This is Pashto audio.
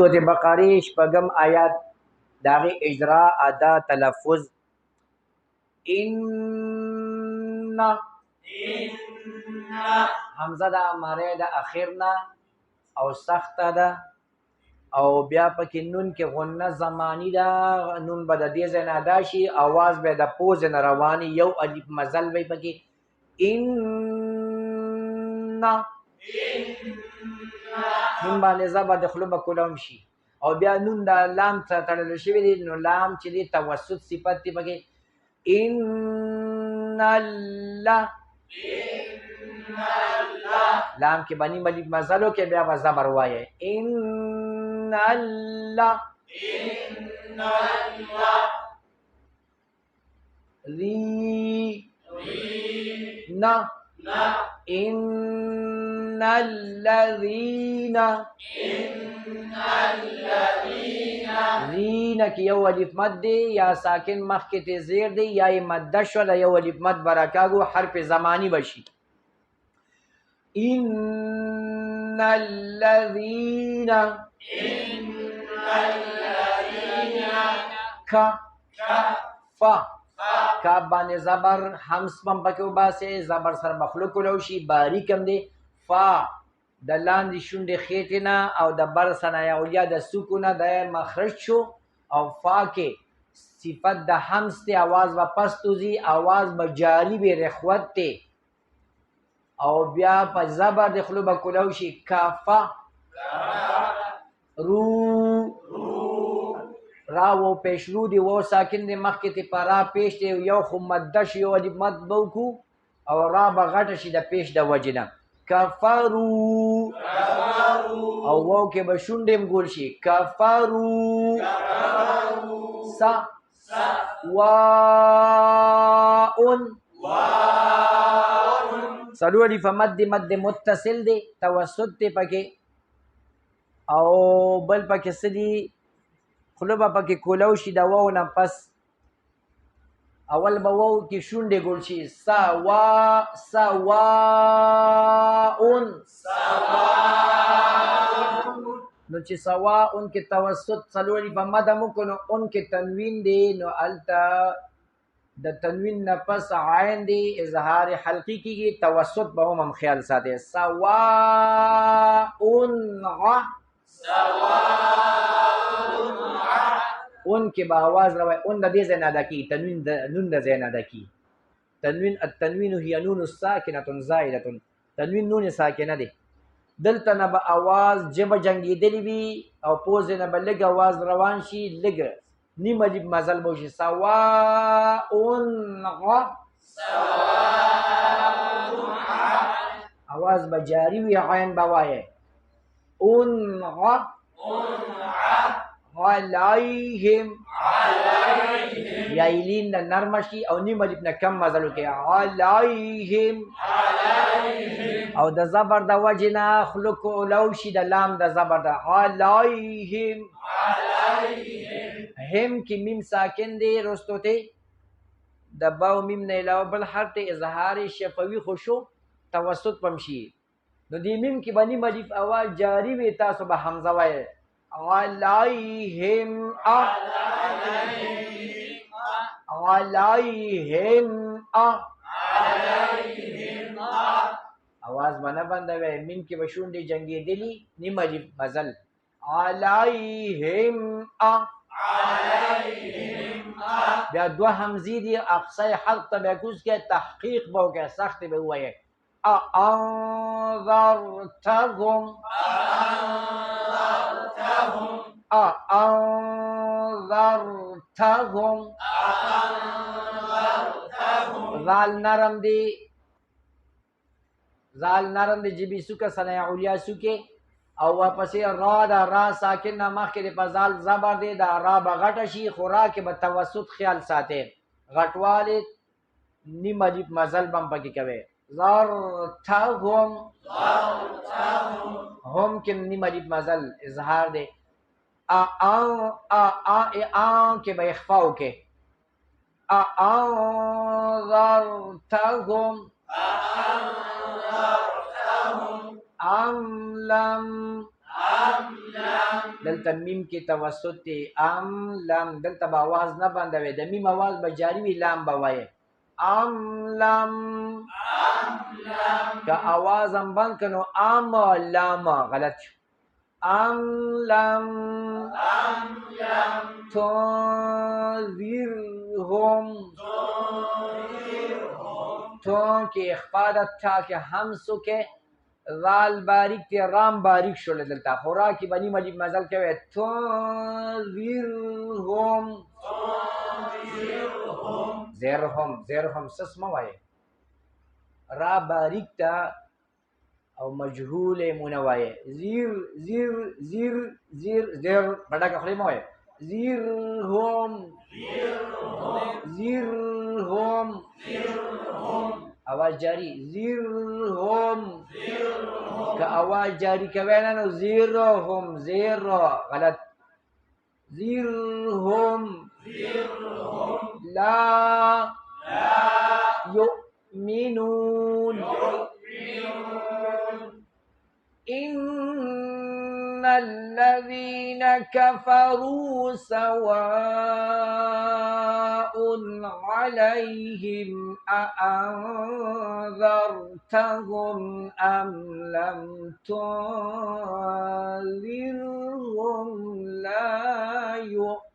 سورة بقره شپږم آیات داغه اجرا ادا تلفظ ان حمزه د اماره د اخرنا او سخت ده او بیا پکې نون کې غنه زمانی دا نون به د دې ځای نه ادا شي اواز به د پوز نه رواني یو الف مزل وي پکې ان نون باندې زبر د خلو به کولم شي او بیا نون د لام ته تړل شوی دی نو لام چې دی توسط صفت دی پکې ان الله لام کې بنی ملي مزلو کې بیا به زبر وایي ان الله رینا ان الذين رینا کې یو الف مد دی یا ساکن مخ کې ته زیر دی یا مد شول یو الف مد برکاګو حرف زمانی بشي ان الذين کا کا باندې زبر همس بم پکې وباسه زبر سره مخلوق لوشي باریکم دی فا د لاندې شونډې خېټینا او د بر سنایا اولیا د سکونه د مخرج شو او فا کې صفت د همس ته आवाज واپس توزي आवाज بجاری به رخوت ته او بیا په زبر د خلوب کولوشي کافا رو راو پیشرو دی و ساکن دی مخ کې ته پرا پیش دی یو خو مدش یو دی مد بوکو او را بغټ شي د پیش د وجنه کفرو او واو کې به شونډم ګول شي کفرو سا واون سلو الف مد متصل دی توسط دی پکې او بل پکې سدي خلوبه پکې کولو شي د واو نه پس اول به واو کې شونډې ګول شي سواون نو چې سواون کې توسط څلوري په مده مو کو نو اون کې تنوین دی نو التا د تنوین نه پس عین دی اظهار حلقي کېږي توسط به هم خیال ساته سواون اون کې به आवाज راوي اون د دې ځای نه ادا کی تنوین د نون د ځای نه ادا کی تنوین التنوین هي نون ساکنه زائده تنوین نون ساکنه دی دلته نه به आवाज جبه جنگیدلی وي او پوز نه به لږ आवाज روان شي لږ نیم الف مزل به شي سواء आवाज به جاری وي عین به وایي اون علیهم یایلین د نرم شي او نیم الف نه کم مزل کې علیهم او د زبر د وجنا خلق لو شي د لام د زبر د علیهم هم کې میم ساکن دی رستوته د باو میم نه علاوه بل حرف اظهار شفوي خوشو توسط پمشي نو دی میم کې بنی ملف اواز جاری وي تاسو به حمزه وای علیهم علیهم आवाज باندې بندوي میم کې بشونډې جنگي دلی نیم الف مزل علیهم بیا دو حمزی دی اقصای حلق ته بیا کوز کې تحقیق به وکړي سخت به وایي انذرتهم ذال نرم دی جبی سوکه سنه علیا سوکه او واپسې را دا را ساکن نه مخکې په ذال زبر دی دا را بغټه شي خوراک به توسط خیال ساته غټواله نیم الف مزل بم پکې کوي زرتهم هم کې نیم الف مزل اظهار دی کې به اخفا وکي انذرتهم ام لم دلته میم کې توسط دی ام لم دلته به आवाज نه بندوي د میم आवाज به جاری وي لام به وایي ام لم که आवाज هم بند کنو ام لم غلط شو ام لم تنذرهم تو کې اخفا د تا کې همسو کې رال باریک تی رام باریک شول دلته خوراکی بنی مجید مزل کوي تنذرهم زرهم سس موای را باریک تا او مجهول منوای زیر بڑا کا خلی موای زرهم आवाज जारी زرهم का आवाज जारी کوي نه زرهم غلط زرهم لا يؤمنون إن الذين كفروا سواء عليهم أأنذرتهم أم لم تنذرهم لا يؤمنون